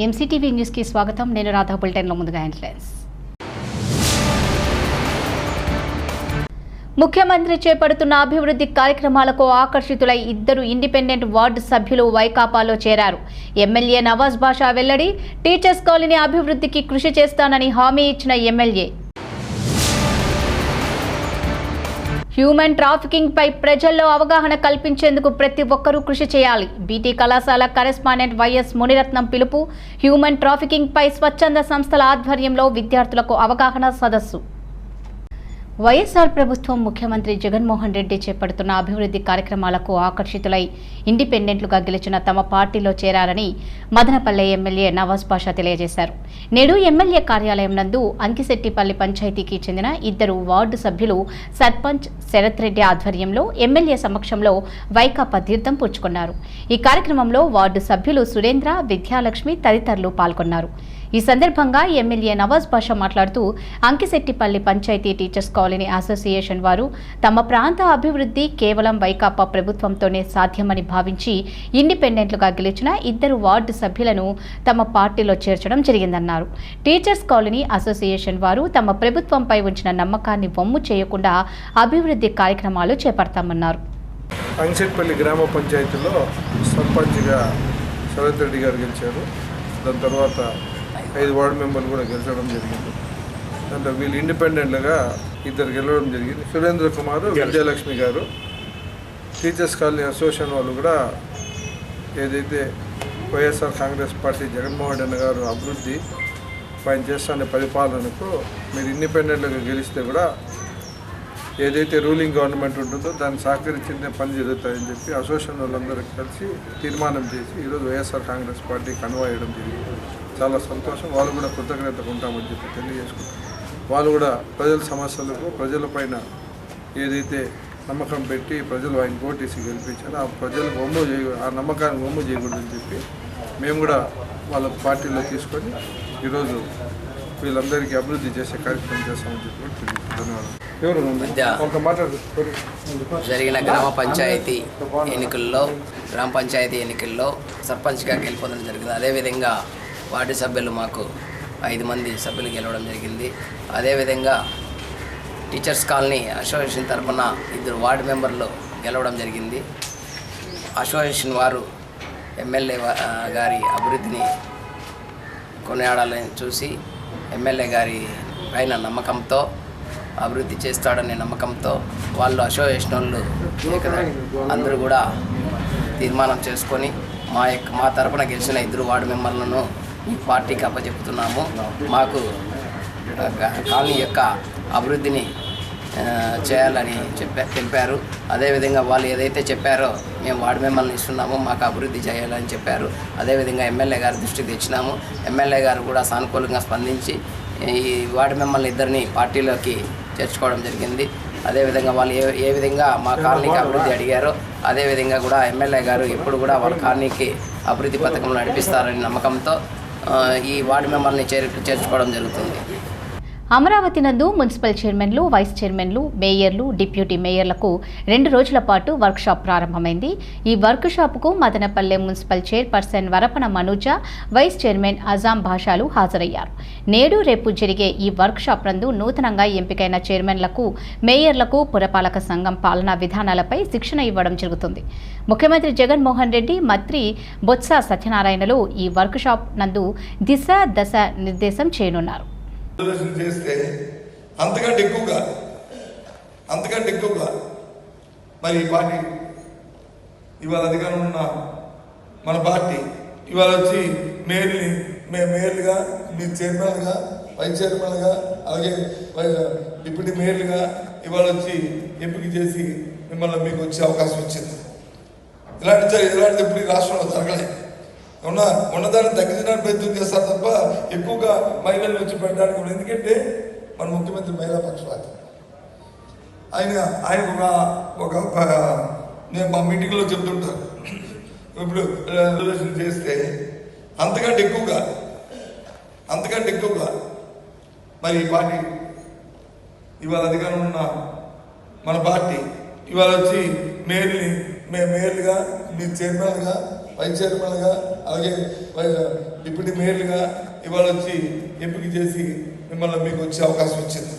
MCTV news కి స్వాగతం. నేను రాధా. బులెటిన్లో ముందుగా హెడ్లైన్స్. ముఖ్యమంత్రి చేపడుతున్న అభివృద్ధి కార్యక్రమాలకు ఆకర్షితులై ఇద్దరు ఇండిపెండెంట్ వార్డు సభ్యులు వైకాపాలో చేరారు. ఎమ్మెల్యే నవాజ్ బాషా వెల్లడి. టీచర్స్ కాలనీ అభివృద్ధికి కృషి చేస్తానని హామీ ఇచ్చిన ఎమ్మెల్యే. హ్యూమన్ ట్రాఫికింగ్ పై ప్రజల్లో అవగాహన కల్పించేందుకు ప్రతి ఒక్కరూ కృషి చేయాలి. బీటీ కళాశాల కరెస్పాండెంట్ వైఎస్ మునిరత్నం పిలుపు. హ్యూమన్ ట్రాఫికింగ్ పై స్వచ్ఛంద సంస్థల ఆధ్వర్యంలో విద్యార్థులకు అవగాహన సదస్సు. వైఎస్ఆర్ ప్రభుత్వం ముఖ్యమంత్రి జగన్మోహన్ రెడ్డి చేపడుతున్న అభివృద్ధి కార్యక్రమాలకు ఆకర్షితులై ఇండిపెండెంట్లుగా గెలిచిన తమ పార్టీలో చేరారని మదనపల్లె ఎమ్మెల్యే నవాజ్ బాషా తెలియజేశారు. నేడు ఎమ్మెల్యే కార్యాలయం నందు అంకిశెట్టిపల్లి పంచాయతీకి చెందిన ఇద్దరు వార్డు సభ్యులు సర్పంచ్ శరత్ రెడ్డి ఆధ్వర్యంలో ఎమ్మెల్యే సమక్షంలో వైకాపా తీర్థం పుచ్చుకున్నారు. ఈ కార్యక్రమంలో వార్డు సభ్యులు సురేంద్ర, విద్యాలక్ష్మి తదితరులు పాల్గొన్నారు. ఈ సందర్భంగా ఎమ్మెల్యే నవాజ్ బాషా మాట్లాడుతూ Ankisettipalli panchayat teachers colony association వారు తమ ప్రాంత అభివృద్ధి కేవలం వైకాపా ప్రభుత్వంతోనే సాధ్యమని భావించి ఇండిపెండెంట్లుగా గెలిచిన ఇద్దరు వార్డు సభ్యులను తమ పార్టీలో చేర్చడం జరిగిందన్నారు. టీచర్స్ కాలనీ అసోసియేషన్ వారు తమ ప్రభుత్వంపై ఉంచిన నమ్మకాన్ని వమ్ము చేయకుండా అభివృద్ధి కార్యక్రమాలు చేపడతామన్నారు. అంకిశెట్టిపల్లి గ్రామ పంచాయతీలో సర్పంచ్గా శరత్ రెడ్డి గారు గెలిచారు. దాని తర్వాత 5 వార్డు మెంబర్లు కూడా గెలిచడం జరిగింది. దాంట్లో వీళ్ళు ఇండిపెండెంట్గా ఇద్దరు గెలవడం జరిగింది. సురేంద్ర కుమార్, విజయలక్ష్మి గారు. టీచర్స్ కాలనీ అసోసియేషన్ వాళ్ళు కూడా ఏదైతే వైఎస్ఆర్ కాంగ్రెస్ పార్టీ జగన్మోహన్ రెడ్డి గారు అభివృద్ధి పైన చేస్తున్న పరిపాలనకు మీరు ఇండిపెండెంట్గా గెలిస్తే కూడా ఏదైతే రూలింగ్ గవర్నమెంట్ ఉంటుందో దాన్ని సహకరించిన పని జరుగుతాయని చెప్పి అసోసియేషన్ వాళ్ళందరూ కలిసి తీర్మానం చేసి ఈరోజు వైఎస్ఆర్ కాంగ్రెస్ పార్టీ కన్వా చేయడం జరిగింది. చాలా సంతోషం. వాళ్ళు కూడా కృతజ్ఞతగా ఉంటామని చెప్పి తెలియజేసుకుంటారు. వాళ్ళు కూడా ప్రజల సమస్యలకు ప్రజలపైన ఏదైతే నమ్మకం పెట్టి ప్రజలు ఆయన ఓటేసి గెలిపించారో ఆ ప్రజలకు ఆ నమ్మకాన్ని వమ్ము చేయకూడదని చెప్పి మేము కూడా వాళ్ళ పార్టీలో తీసుకొని ఈరోజు వీళ్ళందరికీ అభివృద్ధి చేసే కార్యక్రమం చేస్తామని చెప్పి ధన్యవాదాలు. జరిగిన గ్రామ పంచాయతీ ఎన్నికల్లో సర్పంచ్గా గెలుపొందడం జరిగింది. అదేవిధంగా వార్డు సభ్యులు మాకు 5 మంది సభ్యులు గెలవడం జరిగింది. అదేవిధంగా టీచర్స్ కాలనీ అసోసియేషన్ తరఫున 2 వార్డు మెంబర్లు గెలవడం జరిగింది. అసోసియేషన్ వారు ఎమ్మెల్యే గారి అభివృద్ధిని కొనియాడాలని చూసి ఎమ్మెల్యే గారి పైన నమ్మకంతో అభివృద్ధి చేస్తాడనే నమ్మకంతో వాళ్ళు అసోసియేషన్ వాళ్ళు అందరూ కూడా తీర్మానం చేసుకొని మా తరపున గెలిచిన 2 వార్డు మెంబర్లను ఈ పార్టీకి అప్పచెప్తున్నాము. మాకు కాలనీ యొక్క అభివృద్ధిని చేయాలని తెలిపారు. అదేవిధంగా వాళ్ళు ఏదైతే చెప్పారో మేము వార్డు మెంబర్లను ఇస్తున్నాము, మాకు అభివృద్ధి చేయాలని చెప్పారు. అదేవిధంగా ఎమ్మెల్యే గారి దృష్టికి తెచ్చినాము. ఎమ్మెల్యే గారు కూడా సానుకూలంగా స్పందించి ఈ వార్డు మెంబర్లు ఇద్దరిని పార్టీలోకి చేర్చుకోవడం జరిగింది. అదేవిధంగా వాళ్ళు ఏ విధంగా మా కాలనీకి అభివృద్ధి అడిగారో అదేవిధంగా కూడా ఎమ్మెల్యే గారు ఎప్పుడు కూడా వాళ్ళ కాలనీకి అభివృద్ధి పథకం నడిపిస్తారని నమ్మకంతో ఈ వార్డు మెంబర్ని చేర్చుకోవడం జరుగుతుంది. అమరావతి నందు మున్సిపల్ చైర్మన్లు, వైస్ చైర్మన్లు, మేయర్లు, డిప్యూటీ మేయర్లకు 2 రోజుల పాటు వర్క్షాప్ ప్రారంభమైంది. ఈ వర్క్షాప్కు Madanapalle municipal chairperson Varapana Manuja, vice chairman Azam భాషాలు హాజరయ్యారు. నేడు రేపు జరిగే ఈ వర్క్షాప్ నందు నూతనంగా ఎంపికైన చైర్మన్లకు, మేయర్లకు పురపాలక సంఘం పాలనా విధానాలపై శిక్షణ ఇవ్వడం జరుగుతుంది. ముఖ్యమంత్రి జగన్మోహన్ రెడ్డి, మంత్రి బొత్స సత్యనారాయణలు ఈ వర్క్షాప్ నందు దిశ దశ నిర్దేశం చేయనున్నారు. చేస్తే అంతకంటే ఎక్కువగా మరి ఈ పార్టీ ఇవాళ అధికారం ఉన్న మన పార్టీ ఇవాళ వచ్చి మేయర్లుగా, మీరు చైర్మన్గా, వైస్ చైర్మన్గా, అలాగే డిప్యూటీ మేయర్లుగా ఇవాళ వచ్చి ఎంపిక చేసి మిమ్మల్ని మీకు వచ్చే అవకాశం వచ్చింది. ఇలాంటిది ఇప్పుడు ఈ రాష్ట్రంలో జరగలేదు. ఉన్నదాన్ని తగ్గించడానికి ప్రయత్నం చేస్తారు తప్ప ఎక్కువగా మహిళలు వచ్చి పెట్టడానికి. ఎందుకంటే మన ముఖ్యమంత్రి మహిళా పక్షపాతి. ఆయన నేను మా మీటింగ్లో చెప్తుంటాను, ఇప్పుడు రిజర్వేషన్ చేస్తే అంతకంటే ఎక్కువగా మరి ఈ పార్టీ ఇవాళ అధికారం ఉన్న మన పార్టీ ఇవాళ వచ్చి మేయర్లుగా, మీరు చైర్మన్గా, వైస్ చైర్మన్గా అలాగే డిప్యూటీ మేయర్లుగా ఇవాళ వచ్చి ఎంపిక చేసి మిమ్మల్ని మీకు వచ్చే అవకాశం వచ్చింది.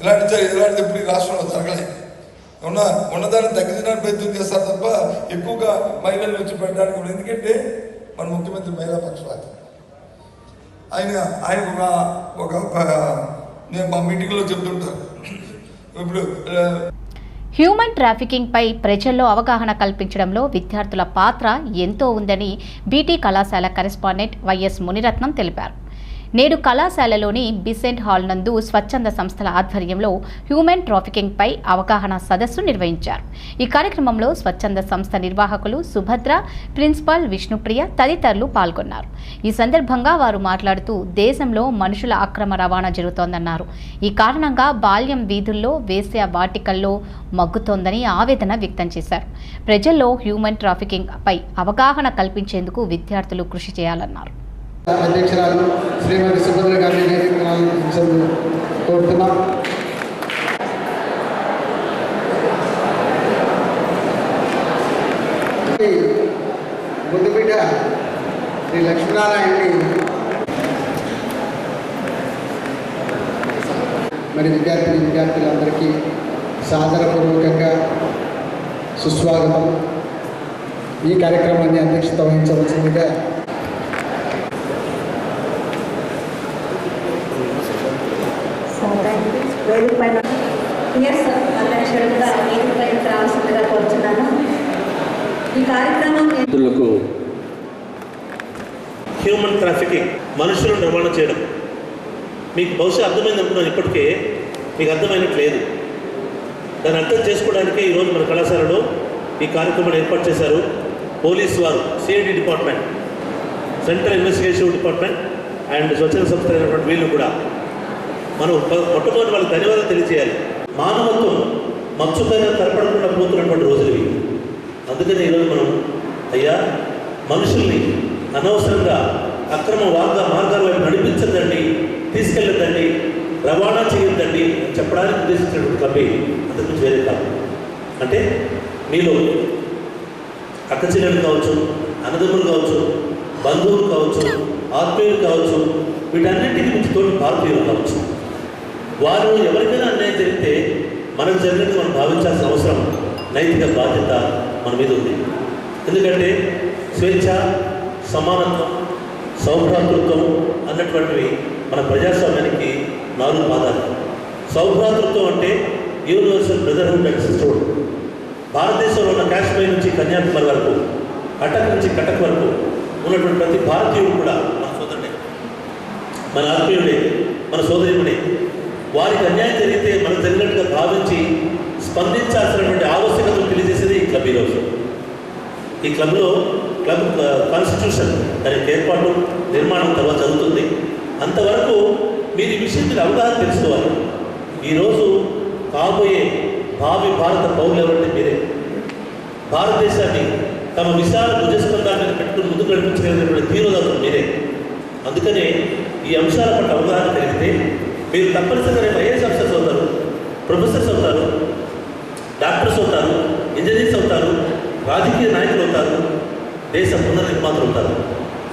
ఇలాంటిది ఇప్పుడు ఈ రాష్ట్రంలో జరగలేదు. ఉన్నదాన్ని తగ్గించడానికి ప్రయత్నం చేస్తారు తప్ప ఎక్కువగా మహిళలు వచ్చి పెట్టడానికి కూడా. ఎందుకంటే మన ముఖ్యమంత్రి మహిళా పక్షపాతి. ఆయన నేను మా మీటింగ్లో చెప్తుంటాను. ఇప్పుడు హ్యూమన్ ట్రాఫికింగ్ పై ప్రజల్లో అవగాహన కల్పించడంలో విద్యార్థుల పాత్ర ఎంతో ఉందని బీటీ కళాశాల కరెస్పాండెంట్ వైఎస్ మునిరత్నం తెలిపారు. నేడు కళాశాలలోని బిసెంట్ హాల్ నందు స్వచ్ఛంద సంస్థల ఆధ్వర్యంలో హ్యూమన్ ట్రాఫికింగ్ పై అవగాహన సదస్సు నిర్వహించారు. ఈ కార్యక్రమంలో స్వచ్ఛంద సంస్థ నిర్వాహకులు సుభద్ర, ప్రిన్సిపాల్ విష్ణుప్రియ తదితరులు పాల్గొన్నారు. ఈ సందర్భంగా వారు మాట్లాడుతూ దేశంలో మనుషుల అక్రమ రవాణా జరుగుతోందన్నారు. ఈ కారణంగా బాల్యం వీధుల్లో, వేశ్య వాటికల్లో మగ్గుతోందని ఆవేదన వ్యక్తం చేశారు. ప్రజల్లో హ్యూమన్ ట్రాఫికింగ్ పై అవగాహన కల్పించేందుకు విద్యార్థులు కృషి చేయాలన్నారు. అధ్యక్షురాలు శ్రీమతి సుభద్ర గారిని కోరుతున్నాం. ముద్దుబిడ్డ శ్రీ లక్ష్మీనారాయణని మరి విద్యార్థులందరికీ సాదరపూర్వకంగా సుస్వాగతం. ఈ కార్యక్రమాన్ని అధ్యక్షత వహించవలసిందిగా హ్యూమన్ ట్రాఫికింగ్, మనుషులను రవాణా చేయడం మీకు బహుశా అర్థమైంది అనుకున్నాను. ఇప్పటికే మీకు అర్థమైనట్లేదు. దాన్ని అర్థం చేసుకోవడానికి ఈరోజు మన కళాశాలలో ఈ కార్యక్రమాన్ని ఏర్పాటు చేశారు. పోలీసు వారు, CID department, central investigation department and స్వచ్ఛంద సంస్థ అయినటువంటి వీళ్ళు కూడా మనం మొట్టమొదటి వాళ్ళకి ధన్యవాదాలు తెలియజేయాలి. మానవత్వం మత్స్యపైన కనపడకుండా పోతున్నటువంటి రోజులు ఇవి. అందుకని ఈరోజు మనం అయ్యా మనుషుల్ని అనవసరంగా అక్రమ మార్గాల వైపు నడిపించద్దండి, తీసుకెళ్ళద్దండి, రవాణా చేయొద్దండి అని చెప్పడానికి ఉద్దేశించినటువంటి క్లబ్బే, అంతకుమించి వేరే కాదు. అంటే మీలో అక్క చెల్లెలు కావచ్చు, అన్నదమ్ములు కావచ్చు, బంధువులు కావచ్చు, ఆత్మీయులు కావచ్చు, వీటన్నింటికి మించి తోటి భారతీయులు కావచ్చు. వారు ఎవరికైనా అన్యాయం జరిగితే మనకు జరిగినట్టు మనం భావించాల్సిన అవసరం, నైతిక బాధ్యత మన మీద ఉంది. ఎందుకంటే స్వేచ్ఛ, సమానత్వం, సౌభ్రాతృత్వం అన్నటువంటివి మన ప్రజాస్వామ్యానికి 4 పాదాలు. సౌభ్రాతృత్వం అంటే యూనివర్సల్ బ్రదర్హుడ్ అండ్ సిస్టర్హుడ్. భారతదేశంలో ఉన్న కాశ్మీర్ నుంచి కన్యాకుమారి వరకు, అటక్ నుంచి కటక్ వరకు ఉన్నటువంటి ప్రతి భారతీయుడు కూడా మన సోదరుడే, మన ఆత్మీయుడే, మన సోదరుడే. వారికి అన్యాయం జరిగితే మనకు జరిగినట్టుగా భావించి స్పందించాల్సినటువంటి ఆవశ్యకతను తెలియజేసేది ఈ క్లబ్. ఈరోజు ఈ క్లబ్లో క్లబ్ కాన్స్టిట్యూషన్ దానికి ఏర్పాటు, నిర్మాణం తర్వాత జరుగుతుంది. అంతవరకు మీరు ఈ విషయం మీద అవగాహన తెలుసుకోవాలి. ఈరోజు కాబోయే భావి భారత పౌరులు ఎవరంటే మీరే. భారతదేశాన్ని తమ విశాల భుజస్కంధాన్ని పెట్టుకుని ముందుకు నడిపించగలిగినటువంటి తీరుదాతలు మీరే. అందుకనే ఈ అంశాల పట్ల అవగాహన కలిగితే మీరు తప్పనిసరిగా ఐఏఎస్ ఆఫీసర్స్ అవుతారు, ప్రొఫెసర్స్ అవుతారు, డాక్టర్స్ అవుతారు, ఇంజనీర్స్ అవుతారు, రాజకీయ నాయకులు అవుతారు, దేశ పునర్నిర్మాతలు అవుతారు.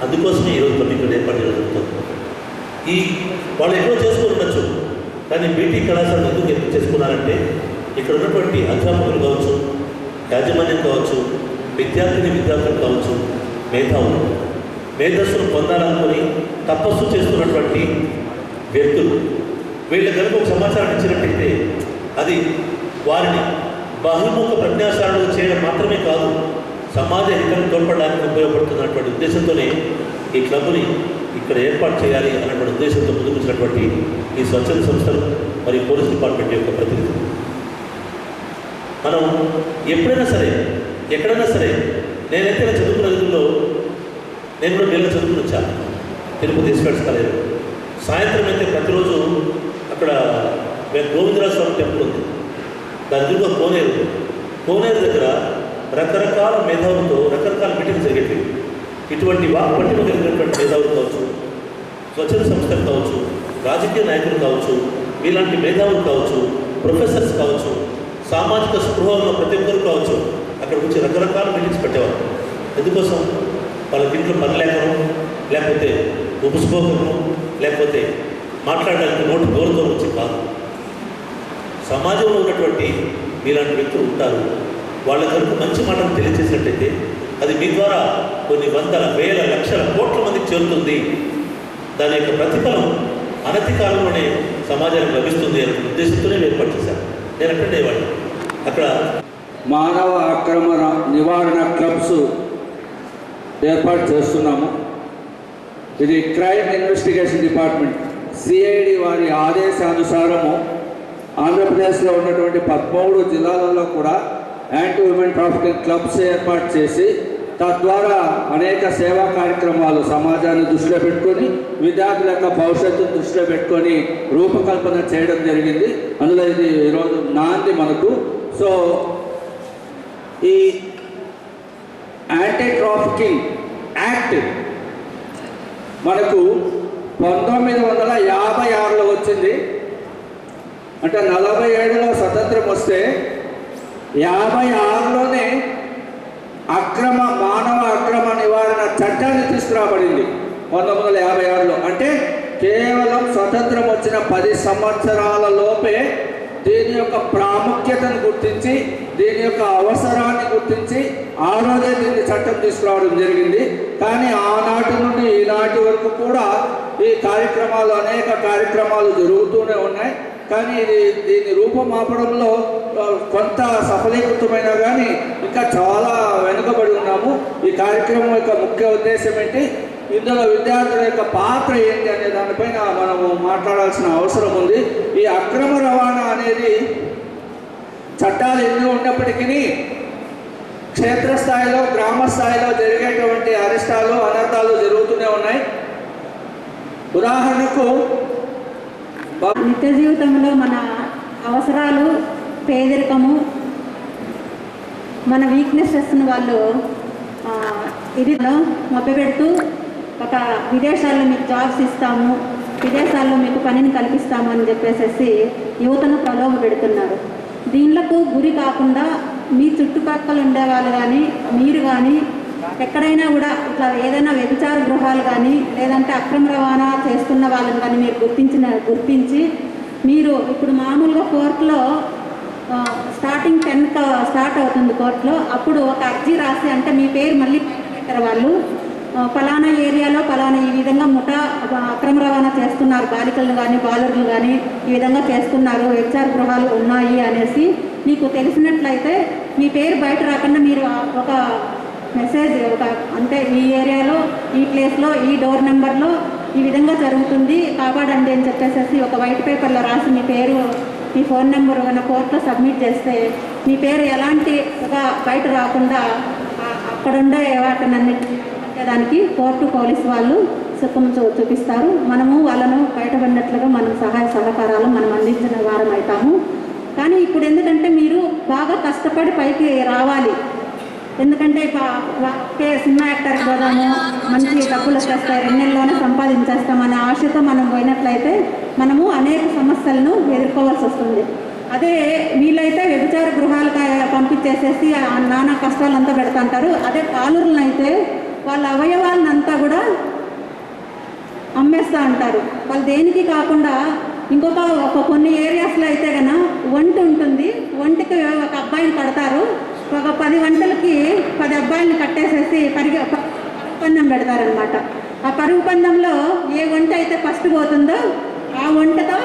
అందుకోసమే ఈరోజు ఇక్కడ ఏర్పాటు జరుగుతుంది. ఈ వాళ్ళు ఎక్కడో చేసుకుని ఉండొచ్చు, కానీ బీటీ కళాశాల ఎందుకు ఎందుకు చేసుకున్నారంటే ఇక్కడ ఉన్నటువంటి అధ్యాపకులు కావచ్చు, యాజమాన్యం కావచ్చు, విద్యార్థులు కావచ్చు, మేధస్సును పొందాలనుకొని తపస్సు చేస్తున్నటువంటి వ్యక్తులు. వీళ్ళ కనుక ఒక సమాచారం ఇచ్చినట్టయితే అది వారిని బహుముఖ ప్రజ్ఞాశాలను చేయడం మాత్రమే కాదు, సమాజ హితాన్ని తోడ్పడడానికి ఉపయోగపడుతున్నటువంటి ఉద్దేశంతోనే ఈ క్లబ్ని ఇక్కడ ఏర్పాటు చేయాలి అన్నటువంటి ఉద్దేశంతో ముందుకొచ్చినటువంటి ఈ స్వచ్ఛంద సంస్థలు మరియు పోలీస్ డిపార్ట్మెంట్ యొక్క ప్రతినిధి. మనం ఎప్పుడైనా సరే, ఎక్కడైనా సరే, నేనైతే చదువుకున్న రోజుల్లో నేను కూడా నెల చదువుకుని వచ్చాను తిరుపతి ఎస్పర్ట్స్ కాలేజ్. సాయంత్రం అయితే ప్రతిరోజు అక్కడ గోవిందరాజ స్వామి టెంపుల్ ఉంది, దాని ఎదురుగా కోనేరు దగ్గర రకరకాల మేధావులతో రకరకాల మీటింగ్స్ జరిగేవి. ఇటువంటి పట్టిన కలిగినటువంటి మేధావులు కావచ్చు, స్వచ్ఛంద సంస్థలు కావచ్చు, రాజకీయ నాయకులు కావచ్చు, మీలాంటి మేధావులు కావచ్చు, ప్రొఫెసర్స్ కావచ్చు, సామాజిక స్పృహ ఉన్న ప్రతి ఒక్కరు కావచ్చు, అక్కడ వచ్చి రకరకాల మీటింగ్స్ పెట్టేవారు. ఎందుకోసం వాళ్ళకి ఇంట్లో పని లేకను, లేకపోతే ఉపసుకోకను, లేకపోతే మాట్లాడడానికి నోటు గోరుతో వచ్చి కాదు. సమాజంలో ఉన్నటువంటి మీలాంటి వ్యక్తులు ఉంటారు. వాళ్ళ కనుక మంచి మాటను తెలియజేసినట్టయితే అది మీ ద్వారా కొన్ని వందల వేల లక్షల కోట్ల మందికి చేరుతుంది. దాని యొక్క ప్రతిఫలం అనతి కాలంలోనే సమాజానికి లభిస్తుంది అనే ఉద్దేశంతోనే ఏర్పాటు చేశారు. నేను అక్కడే వాడిని అక్కడ మానవ అక్రమ నివారణ క్లబ్స్ ఏర్పాటు చేస్తున్నాము. ఇది క్రైమ్ ఇన్వెస్టిగేషన్ డిపార్ట్మెంట్ సిఐడి వారి ఆదేశానుసారము ఆంధ్రప్రదేశ్లో ఉన్నటువంటి 13 జిల్లాలలో కూడా యాంటీ ఉమెన్ ట్రాఫికింగ్ క్లబ్స్ ఏర్పాటు చేసి తద్వారా అనేక సేవా కార్యక్రమాలు సమాజాన్ని దృష్టిలో పెట్టుకొని విద్యార్థుల యొక్క భవిష్యత్తును దృష్టిలో పెట్టుకొని రూపకల్పన చేయడం జరిగింది. అందులో ఇది ఈరోజు నాంది మనకు. సో ఈ యాంటీ ట్రాఫికింగ్ యాక్ట్ మనకు 1956లో వచ్చింది. అంటే 47లో స్వతంత్రం వస్తే 56లోనే మానవ అక్రమ నివారణ చట్టాన్ని తీసుకురాబడింది 1956లో. అంటే కేవలం స్వతంత్రం వచ్చిన 10 సంవత్సరాల లోపే దీని యొక్క ప్రాముఖ్యతను గుర్తించి దీని యొక్క అవసరాన్ని గుర్తించి ఆ రోజే దీన్ని చట్టం తీసుకురావడం జరిగింది. కానీ ఆనాటి నుండి ఈనాటి వరకు కూడా ఈ కార్యక్రమాలు అనేక కార్యక్రమాలు జరుగుతూనే ఉన్నాయి. కానీ దీని రూపమాపడంలో కొంత సఫలీకృతమైనా కానీ ఇంకా చాలా వెనుకబడి ఉన్నాము. ఈ కార్యక్రమం యొక్క ముఖ్య ఉద్దేశం ఏంటి, ఇందులో విద్యార్థుల యొక్క పాత్ర ఏంటి అనే దానిపైన మనము మాట్లాడాల్సిన అవసరం ఉంది. ఈ అక్రమ రవాణా అనేది చట్టాలు ఎన్ని ఉన్నప్పటికీ క్షేత్రస్థాయిలో గ్రామ స్థాయిలో జరిగేటువంటి అరిష్టాలు అనర్థాలు జరుగుతూనే ఉన్నాయి. ఉదాహరణకు నిత్య జీవితంలో మన అవసరాలు, పేదరికము, మన వీక్నెసెస్ని వాళ్ళు ఇది మభ్యపెడుతూ ఒక విదేశాల్లో మీకు జాబ్స్ ఇస్తాము, విదేశాల్లో మీకు పనిని కల్పిస్తాము అని చెప్పేసి యువతను ప్రలోభ పెడుతున్నారు. దీనిలకు గురి కాకుండా మీ చుట్టుపక్కల ఉండేవాళ్ళు కానీ మీరు కానీ ఎక్కడైనా కూడా ఇట్లా ఏదైనా వ్యభిచార గృహాలు కానీ లేదంటే అక్రమ రవాణా చేస్తున్న వాళ్ళని కానీ మీరు గుర్తించి మీరు ఇప్పుడు మామూలుగా కోర్టులో స్టార్టింగ్ 10కి స్టార్ట్ అవుతుంది కోర్టులో. అప్పుడు ఒక అర్జీ రాసి అంటే మీ పేరు మళ్ళీ పెట్టారు వాళ్ళు, ఫలానా ఏరియాలో ఫలానా ఈ విధంగా ముఠా అక్రమ రవాణా చేస్తున్నారు, బాలికలను కానీ బాలురులు కానీ ఈ విధంగా చేస్తున్నారు, వ్యభిచార గృహాలు ఉన్నాయి అనేసి మీకు తెలిసినట్లయితే మీ పేరు బయట రాకుండా మీరు ఒక మెసేజ్ అంటే ఈ ఏరియాలో ఈ ప్లేస్లో ఈ డోర్ నెంబర్లో ఈ విధంగా జరుగుతుంది కాపాడండి అని చెప్పేసి ఒక వైట్ పేపర్లో రాసి మీ పేరు మీ ఫోన్ నెంబర్ కన్నా కోర్టులో సబ్మిట్ చేస్తే మీ పేరు ఎలాంటి బయట రాకుండా అక్కడ ఉండే వాటినన్నిటిదానికి కోర్టు పోలీసు వాళ్ళు సుఖం చూపిస్తారు. మనము వాళ్ళను బయటపడినట్లుగా మనం సహాయ సహకారాలు మనం అందించిన వారం అవుతాము. కానీ ఇప్పుడు ఎందుకంటే మీరు బాగా కష్టపడి పైకి రావాలి, ఎందుకంటే సినిమా యాక్టర్కి పోదాము, మంచి డబ్బులు వచ్చేస్తాయి, 2 నెలల్లోనే సంపాదించేస్తామనే ఆశతో మనం పోయినట్లయితే మనము అనేక సమస్యలను ఎదుర్కోవాల్సి వస్తుంది. అదే వీళ్ళైతే వ్యభిచార గృహాలకు పంపించేసేసి నానా కష్టాలంతా పెడుతుంటారు. అదే కాలురులను అయితే వాళ్ళ అవయవాలనంతా కూడా అమ్మేస్తూ ఉంటారు. వాళ్ళు దేనికి కాకుండా ఇంకొక కొన్ని ఏరియాస్లో అయితే కన్నా ఒంటి ఉంటుంది, ఒంటికి ఒక అబ్బాయిని కడతారు, ఒక 10 గంటలకి 10 అబ్బాయిలను కట్టేసేసి పరుగు పందెం పెడతారనమాట. ఆ పరుగు పందెంలో ఏ వంట అయితే ఫస్ట్ పోతుందో ఆ వంటతో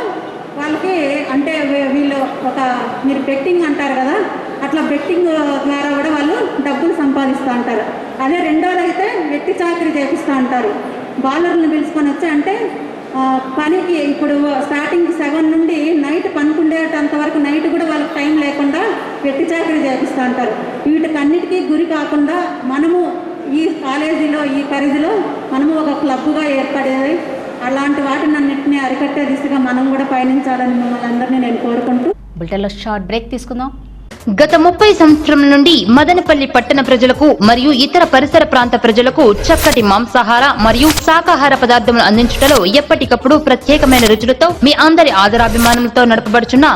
వాళ్ళకి అంటే వీళ్ళు మీరు బెట్టింగ్ అంటారు కదా, అట్లా బెట్టింగ్ ద్వారా కూడా వాళ్ళు డబ్బులు సంపాదిస్తూ ఉంటారు. అదే రెండోది అయితే వెట్టి చాకరీ చేపిస్తూ ఉంటారు. బాలర్లను పిలుచుకొని వచ్చి అంటే పనికి ఇప్పుడు స్టార్టింగ్ 7 నుండి నైట్ 11 వరకు నైట్ కూడా వాళ్ళకి టైం లేకుండా వెట్టి చాకరీ చేపిస్తూ ఉంటారు. వీటికన్నిటికీ గురి కాకుండా మనము ఈ కాలేజీలో ఈ పరిధిలో మనము ఒక క్లబ్గా ఏర్పడేది, అలాంటి వాటినన్నింటినీ అరికట్టే దిశగా మనం కూడా పయనించాలని మిమ్మల్ని అందరినీ నేను కోరుకుంటూ బులెటిన్లో షార్ట్ బ్రేక్ తీసుకుందాం. గత 30 సంవత్సరాల నుండి మదనపల్లి పట్టణ ప్రజలకు మరియు ఇతర పరిసర ప్రాంత ప్రజలకు చక్కటి మాంసాహార మరియు శాకాహార పదార్థములు అందించుటలో ఎప్పటికప్పుడు ప్రత్యేకమైన రుచులతో మీ అందరి ఆదరాభిమానంతో నడపబడుచున్న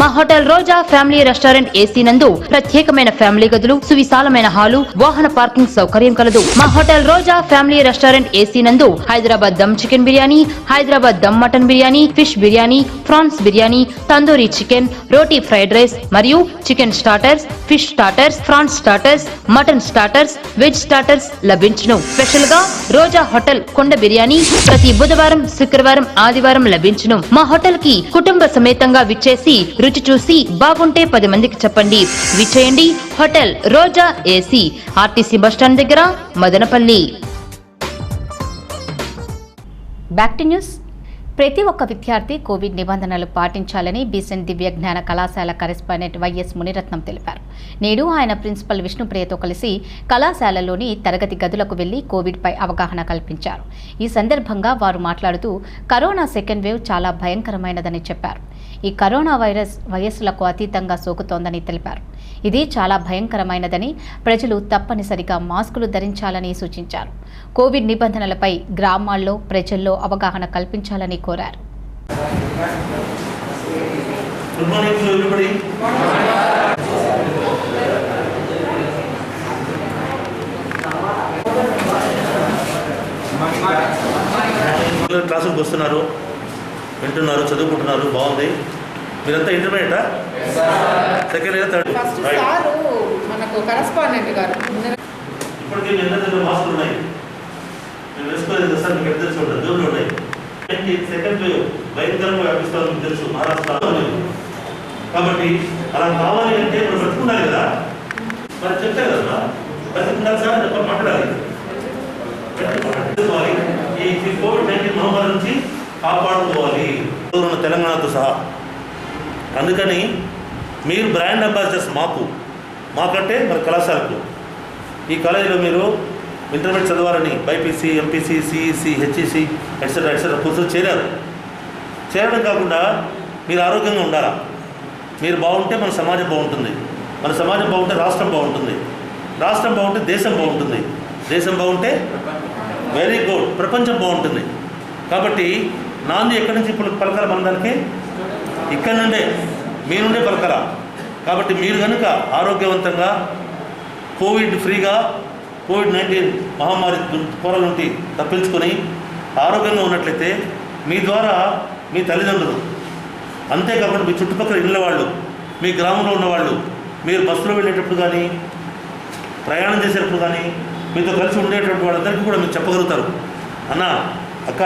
మా hotel Roja family restaurant AC నందు ప్రత్యేకమైన ఫ్యామిలీ గదులు, సువిశాలమైన హాలు, వాహన పార్కింగ్ సౌకర్యం కలదు. మా hotel Roja family restaurant AC నందు Hyderabad dum chicken biryani, Hyderabad dum mutton biryani, fish biryani, prawns biryani, tandoori chicken, roti fried rice మరియు chicken starters, fish starters, prawns starters, mutton starters, veg starters లభించును. స్పెషల్ గా రోజా హోటల్ కొండ బిర్యానీ ప్రతి బుధవారం, శుక్రవారం, ఆదివారం లభించును. మా హోటల్ కి కుటుంబ సమేతంగా విచ్చేసి రుచి చూసి బాగుంటే 10 మందికి చెప్పండి. విచ్చేయండి. హోటల్ రోజా ఏసీ, ఆర్టీసీ బస్టాండ్ దగ్గర, మదనపల్లి. Back to news. ప్రతి ఒక్క విద్యార్థి కోవిడ్ నిబంధనలు పాటించాలని బీసెంట్ దివ్య జ్ఞాన కళాశాల కరెస్పాండెంట్ వైఎస్ మునిరత్నం తెలిపారు. నేడు ఆయన ప్రిన్సిపల్ విష్ణుప్రియతో కలిసి కళాశాలలోని తరగతి గదులకు వెళ్లి కోవిడ్పై అవగాహన కల్పించారు. ఈ సందర్భంగా వారు మాట్లాడుతూ కరోనా సెకండ్ వేవ్ చాలా భయంకరమైనదని చెప్పారు. ఈ కరోనా వైరస్ వయస్సులకు అతీతంగా సోకుతోందని తెలిపారు. ఇది చాలా భయంకరమైనదని, ప్రజలు తప్పనిసరిగా మాస్కులు ధరించాలని సూచించారు. కోవిడ్ నిబంధనలపై గ్రామాల్లో ప్రజల్లో అవగాహన కల్పించాలని కోరారు. Good morning to everybody. క్లాసులకు వస్తున్నారు, వింటున్నారు, చదువుకుంటున్నారు, బాగుంది. మీరంతా ఇంటర్మీడియటా? Second year, third? మనకు కరెస్పాండెంట్ గారు ఇప్పటికీ మీ అందరి దగ్గర మాస్కులు ఉన్నాయి. మేము వేసుకోలేదు కదా సార్, మీకు ఎక్కడ తెలిసి ఉంటుంది, జోన్లు ఉన్నాయి. సెకండ్ వేవ్ భయంకరంగా వ్యాపిస్తామని మీకు తెలుసు, మహారాష్ట్రలో. కాబట్టి అలా కావాలి అంటే మనం బ్రతుకున్నారు కదా, మరి చెప్తే కదా బ్రతుకున్నారు సార్, చెప్పాలి, మాట్లాడాలి. ఈ కోవిడ్-19 మహమ్మారి నుంచి కాపాడుకోవాలి తెలంగాణతో సహా. అందుకని మీరు బ్రాండ్ అంబాసిడర్స్ మాకంటే మరి కళాశాలకు. ఈ కాలేజీలో మీరు ఇంటర్మీడియట్ చదవాలని BiPC, MPC, CEC, HEC etcetera etcetera కోర్సులు చేరడం కాకుండా మీరు ఆరోగ్యంగా ఉండాలా. మీరు బాగుంటే మన సమాజం బాగుంటుంది, మన సమాజం బాగుంటే రాష్ట్రం బాగుంటుంది, రాష్ట్రం బాగుంటే దేశం బాగుంటుంది, దేశం బాగుంటే వెరీ గుడ్ ప్రపంచం బాగుంటుంది. కాబట్టి నాంది ఎక్కడి నుంచి ఇప్పుడు పలకాల మన దానికి ఇక్కడి నుండే, మీ నుండే పలకల. కాబట్టి మీరు కనుక ఆరోగ్యవంతంగా కోవిడ్ ఫ్రీగా కోవిడ్-19 మహమ్మారి కోరల నుండి తప్పించుకొని ఆరోగ్యంగా ఉన్నట్లయితే మీ ద్వారా మీ తల్లిదండ్రులు, అంతేకాకుండా మీ చుట్టుపక్కల ఇళ్ళ వాళ్ళు, మీ గ్రామంలో ఉన్నవాళ్ళు, మీరు బస్సులో వెళ్ళేటప్పుడు కానీ ప్రయాణం చేసేటప్పుడు కానీ మీతో కలిసి ఉండేటువంటి వాళ్ళందరికీ కూడా మీరు చెప్పగలుగుతారు, అన్న అక్క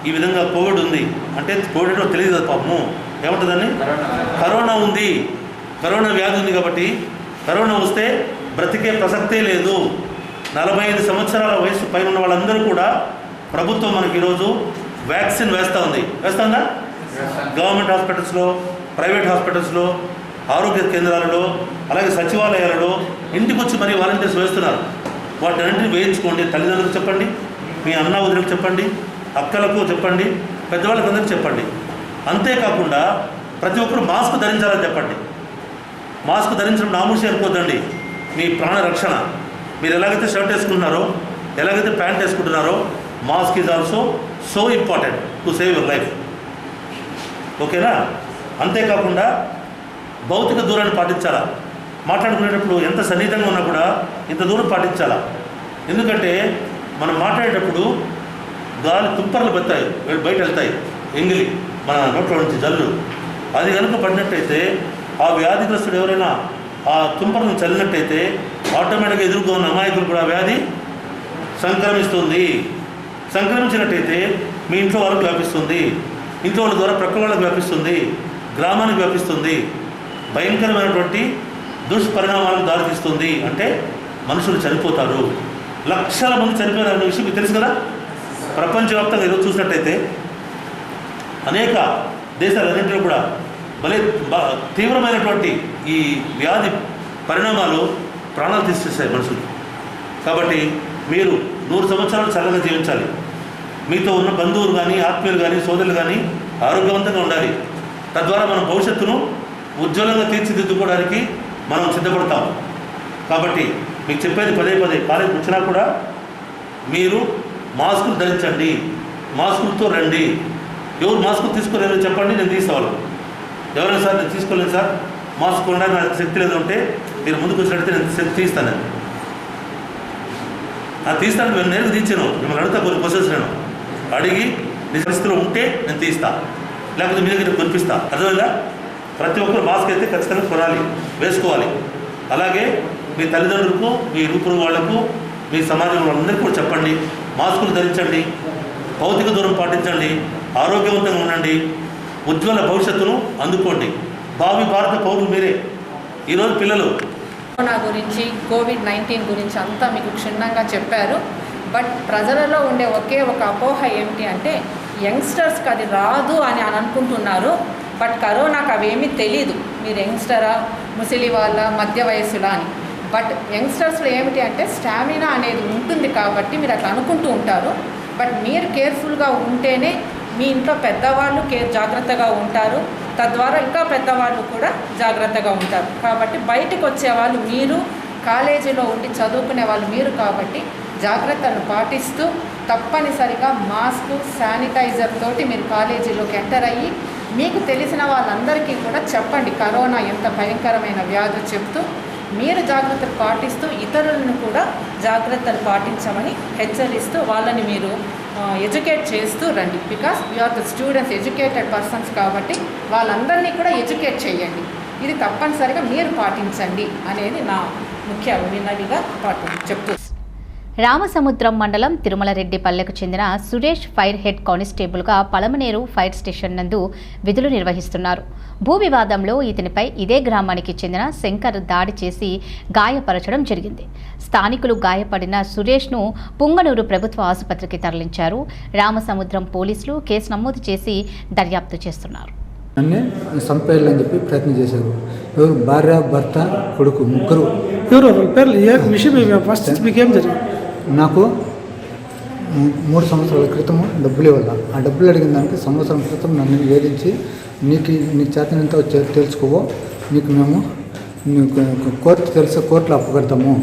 ఈ విధంగా కోవిడ్ ఉంది అంటే, కోవిడ్ అంటే తెలియదు కదా పాపము, ఏమంటుందని కరోనా ఉంది, కరోనా వ్యాధి ఉంది. కాబట్టి కరోనా వస్తే బ్రతికే ప్రసక్తే లేదు. 45 సంవత్సరాల వయసు పైన ఉన్న వాళ్ళందరూ కూడా ప్రభుత్వం మనకి ఈరోజు వ్యాక్సిన్ వేస్తుందా? గవర్నమెంట్ హాస్పిటల్స్లో, ప్రైవేట్ హాస్పిటల్స్లో, ఆరోగ్య కేంద్రాలలో, అలాగే సచివాలయాలలో ఇంటికి వచ్చి మరీ వాలంటీర్స్ వేస్తున్నారు. వాటిని అన్నింటినీ వేయించుకోండి. తల్లిదండ్రులకు చెప్పండి, మీ అన్న వదిలకు చెప్పండి, అక్కలకు చెప్పండి, పెద్దవాళ్ళకి అందరికీ చెప్పండి. అంతేకాకుండా ప్రతి ఒక్కరు మాస్క్ ధరించాలని చెప్పండి. మాస్క్ ధరించడం నామూషి అనుకోద్దండి, మీ ప్రాణ రక్షణ. మీరు ఎలాగైతే షర్ట్ వేసుకుంటున్నారో, ఎలాగైతే ప్యాంట్ వేసుకుంటున్నారో, mask is also so important to save your life. ఓకేనా? అంతేకాకుండా భౌతిక దూరాన్ని పాటించాలా. మాట్లాడుకునేటప్పుడు ఎంత సన్నిహితంగా ఉన్నా కూడా ఇంత దూరం పాటించాలా. ఎందుకంటే మనం మాట్లాడేటప్పుడు గాలి తుంపర్లు బయట వెళ్తాయి, ఎంగిలి మన నోట్లో నుంచి జల్లు. అది కనుక పడినట్టయితే ఆ వ్యాధిగ్రస్తుడు ఎవరైనా ఆ తుంపర్లను చల్లినట్టయితే ఆటోమేటిక్గా ఎదురుగా ఉన్న అమాయకులు కూడా వ్యాధి సంక్రమిస్తుంది. సంక్రమించినట్టయితే మీ ఇంట్లో వాళ్ళకి వ్యాపిస్తుంది, ఇంట్లో వాళ్ళ ద్వారా ప్రక్క వాళ్ళకి వ్యాపిస్తుంది, గ్రామానికి వ్యాపిస్తుంది, భయంకరమైనటువంటి దుష్పరిణామాలకు దారితీస్తుంది. అంటే మనుషులు చనిపోతారు, లక్షల మంది చనిపోయారనే విషయం మీకు తెలుసు కదా. ప్రపంచవ్యాప్తంగా ఈరోజు చూసినట్టయితే అనేక దేశాలన్నింటిలో కూడా తీవ్రమైనటువంటి ఈ వ్యాధి పరిణామాలు ప్రాణాలు తీసేస్తాయి మనుషులు. కాబట్టి మీరు 100 సంవత్సరాలు చల్లగా జీవించాలి. మీతో ఉన్న బంధువులు కానీ, ఆత్మీయులు కానీ, సోదరులు కానీ ఆరోగ్యవంతంగా ఉండాలి. తద్వారా మన భవిష్యత్తును ఉజ్వలంగా తీర్చిదిద్దుకోవడానికి మనం సిద్ధపడతాం. కాబట్టి మీకు చెప్పేది పదే కాలేజీకి వచ్చినా కూడా మీరు మాస్కులు ధరించండి, మాస్కులతో రండి. ఎవరు మాస్కులు తీసుకోలేరని చెప్పండి, నేను తీసేవాళ్ళు. ఎవరైనా సార్ నేను తీసుకోలేదు సార్, మాస్క్ కొనడానికి నాకు శక్తి లేదు అంటే మీరు ముందుకు వచ్చినట్టు నేను తీస్తాను. తీస్తాను, నేను నేరుగా తీర్చాను. మిమ్మల్ని అడుగుతా కొన్ని క్వశ్చన్స్ నేను అడిగి నీ పరిస్థితిలో ఉంటే నేను తీస్తా, లేకపోతే మీ దగ్గర కొనిపిస్తా. అర్థమైందా? ప్రతి ఒక్కరు మాస్క్ అయితే ఖచ్చితంగా కొనాలి, వేసుకోవాలి. అలాగే మీ తల్లిదండ్రులకు, మీ రూపురు వాళ్లకు, మీ సమాజంలో వాళ్ళందరికీ కూడా చెప్పండి, మాస్కులు ధరించండి, భౌతిక దూరం పాటించండి, ఆరోగ్యవంతంగా ఉండండి, ఉజ్వల భవిష్యత్తును అందుకోండి. భావి భారత పౌరులు మీరే. ఈరోజు పిల్లలు కరోనా గురించి, కోవిడ్-19 గురించి అంతా మీకు క్షుణ్ణంగా చెప్పారు. బట్ ప్రజలలో ఉండే ఒకే ఒక అపోహ ఏమిటి అంటే యంగ్స్టర్స్కి అది రాదు అని అనుకుంటున్నారు. బట్ కరోనాకు అవేమీ తెలీదు. మీరు యంగ్స్టరా, ముసలి వాళ్ళ, మధ్య వయస్సులా అని. బట్ యంగ్స్టర్స్లో ఏమిటి అంటే స్టామినా అనేది ఉంటుంది కాబట్టి మీరు అట్లా అనుకుంటూ ఉంటారు. బట్ మీరు కేర్ఫుల్గా ఉంటేనే మీ ఇంట్లో పెద్దవాళ్ళు జాగ్రత్తగా ఉంటారు, తద్వారా ఇంకా పెద్దవాళ్ళు కూడా జాగ్రత్తగా ఉంటారు. కాబట్టి బయటకు వచ్చేవాళ్ళు మీరు, కాలేజీలో ఉండి చదువుకునే వాళ్ళు మీరు కాబట్టి జాగ్రత్తలు పాటిస్తూ తప్పనిసరిగా మాస్క్, శానిటైజర్ తోటి మీరు కాలేజీలోకి ఎంటర్ అయ్యి మీకు తెలిసిన వాళ్ళందరికీ కూడా చెప్పండి కరోనా ఎంత భయంకరమైన వ్యాధి చెప్తూ మీరు జాగ్రత్తలు పాటిస్తూ ఇతరులను కూడా జాగ్రత్తలు పాటించమని హెచ్చరిస్తూ వాళ్ళని మీరు ఎడ్యుకేట్ చేస్తూ రండి. Because you are the students, educated persons కాబట్టి వాళ్ళందరినీ కూడా ఎడ్యుకేట్ చేయండి. ఇది తప్పనిసరిగా మీరు పాటించండి అనేది నా ముఖ్య విన్నవిగా చెప్తూ. రామసముద్రం మండలం తిరుమలరెడ్డిపల్లెకు చెందిన సురేష్ ఫైర్ హెడ్ కానిస్టేబుల్గా పలమనేరు ఫైర్ స్టేషన్ నందు విధులు నిర్వహిస్తున్నారు. భూ వివాదంలో ఇతనిపై ఇదే గ్రామానికి చెందిన శంకర్ దాడి చేసి గాయపరచడం జరిగింది. స్థానికులు గాయపడిన సురేష్ను పుంగనూరు ప్రభుత్వ ఆసుపత్రికి తరలించారు. రామసముద్రం పోలీసులు కేసు నమోదు చేసి దర్యాప్తు చేస్తున్నారు. నన్నే చంపేయాలని చెప్పి ప్రయత్నం చేశారు. ఎవరు? భార్య, భర్త, కొడుకు, ముగ్గురు. ఎవరు పేర్లు విషయం ఫస్ట్ మీకేం జరిగింది? నాకు 3 సంవత్సరాల క్రితం డబ్బులు ఇవ్వాలి. ఆ డబ్బులు అడిగిన దానికి సంవత్సరం క్రితం నన్ను వేధించి నీకు చేతనంత తెలుసుకోవో, మేము కోర్టు తెలుసు, కోర్టులో అప్పగడతాము.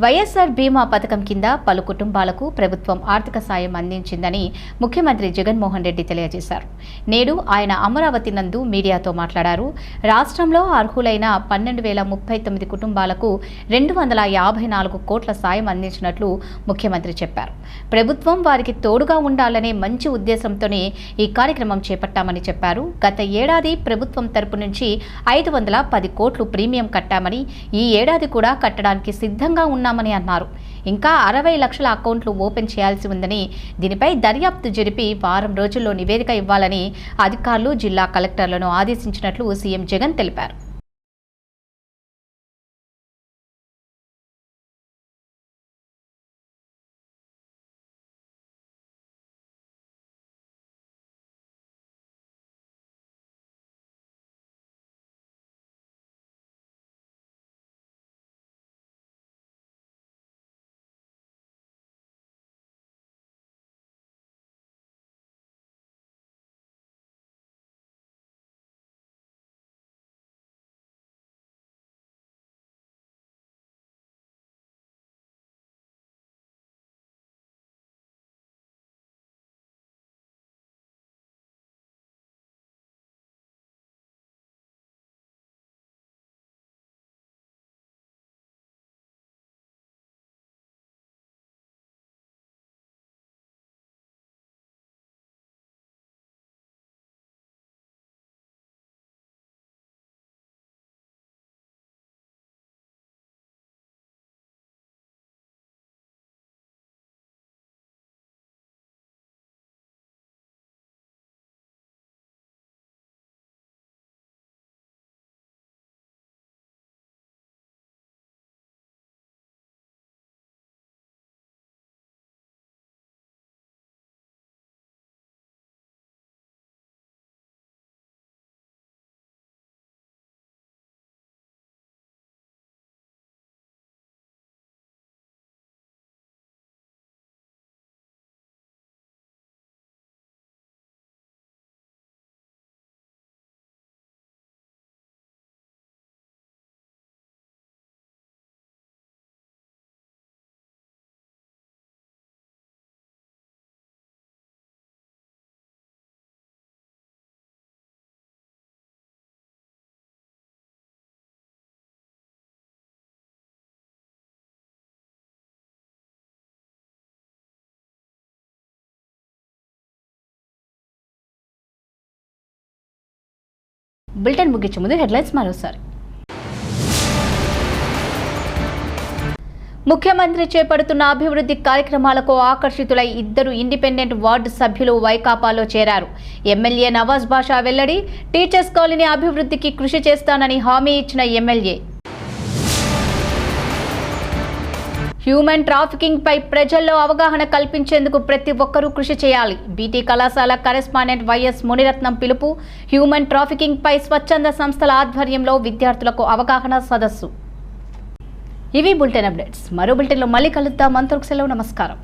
వైఎస్ఆర్ బీమా పథకం కింద పలు కుటుంబాలకు ప్రభుత్వం ఆర్థిక సాయం అందించిందని ముఖ్యమంత్రి జగన్మోహన్ రెడ్డి తెలియజేశారు. నేడు ఆయన అమరావతి నందు మీడియాతో మాట్లాడారు. రాష్ట్రంలో అర్హులైన 12,039 కుటుంబాలకు 254 కోట్ల సాయం అందించినట్లు ముఖ్యమంత్రి చెప్పారు. ప్రభుత్వం వారికి తోడుగా ఉండాలనే మంచి ఉద్దేశంతోనే ఈ కార్యక్రమం చేపట్టామని చెప్పారు. గత ఏడాది ప్రభుత్వం తరపు నుంచి 510 కోట్లు ప్రీమియం కట్టామని, ఈ ఏడాది కూడా కట్టడానికి సిద్ధంగా ఉన్నామని అన్నారు. ఇంకా 60 లక్షల అకౌంట్లు ఓపెన్ చేయాల్సి ఉందని, దీనిపై దర్యాప్తు జరిపి వారం రోజుల్లో నివేదిక ఇవ్వాలని అధికారులు, జిల్లా కలెక్టర్లను ఆదేశించినట్లు సీఎం జగన్ తెలిపారు. బులెటిన్ ముగించే ముందు హెడ్లైన్స్ మరోసారి. ముఖ్యమంత్రి చేపడుతున్న అభివృద్ధి కార్యక్రమాలకు ఆకర్షితులై 2 ఇండిపెండెంట్ వార్డు సభ్యులు వైకాపాలో చేరారు. ఎమ్మెల్యే నవాజ్ బాషా వెల్లడి, టీచర్స్ కాలనీ అభివృద్ధికి కృషి చేస్తానని హామీ ఇచ్చిన ఎమ్మెల్యే. హ్యూమన్ ట్రాఫికింగ్ పై ప్రజల్లో అవగాహన కల్పించేందుకు ప్రతి ఒక్కరూ కృషి చేయాలి. బీటీ కళాశాల కరెస్పాండెంట్ వైఎస్ మునిరత్నం పిలుపు. హ్యూమన్ ట్రాఫికింగ్ పై స్వచ్ఛంద సంస్థల ఆధ్వర్యంలో విద్యార్థులకు అవగాహన సదస్సు. ఇవి బులెటిన్ అప్డేట్స్. మరో బులెటిన్లో మళ్ళీ కలుద్దాం. అంతవరకు సెలవు. నమస్కారం.